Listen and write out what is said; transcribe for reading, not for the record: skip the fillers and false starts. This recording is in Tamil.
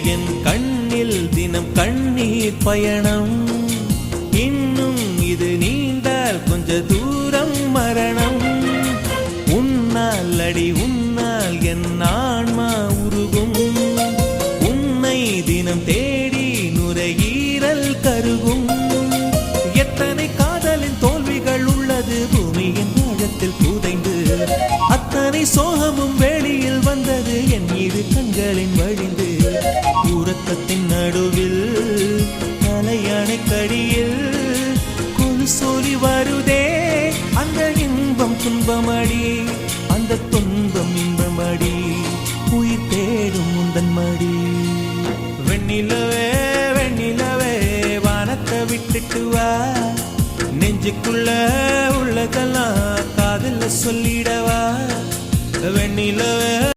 என் கண்ணில் தினம் கண்ணீர் பயணம். இன்னும் இது நீண்டால் கொஞ்ச தூரம் மரணம். உன்னால் அடி உன்னால் என் ஆன்மா உருகும். உன்னை தினம் தேடி நுரையீரல் கருகும். எத்தனை காதலின் தோல்விகள் உள்ளது பூமியின் ஆழத்தில் புதைந்து. அத்தனை சோகமும் வெளியில் வந்தது என் இரு கண்களின் வழிந்து. உறக்கத்தின் நடுவில் தலையணை கடியில் கொலுசோலி வருதே. அந்த இன்பம் துன்பமடி, அந்த துன்பம் இன்பமடி, உயிர் தேடும் முந்தன் மடி. வெண்ணிலவே வெண்ணிலவே வானத்தை விட்டுட்டு வா. நெஞ்சுக்குள்ள உள்ளதெல்லாம் காதல்ல சொல்லிடவா. வெண்ணிலவே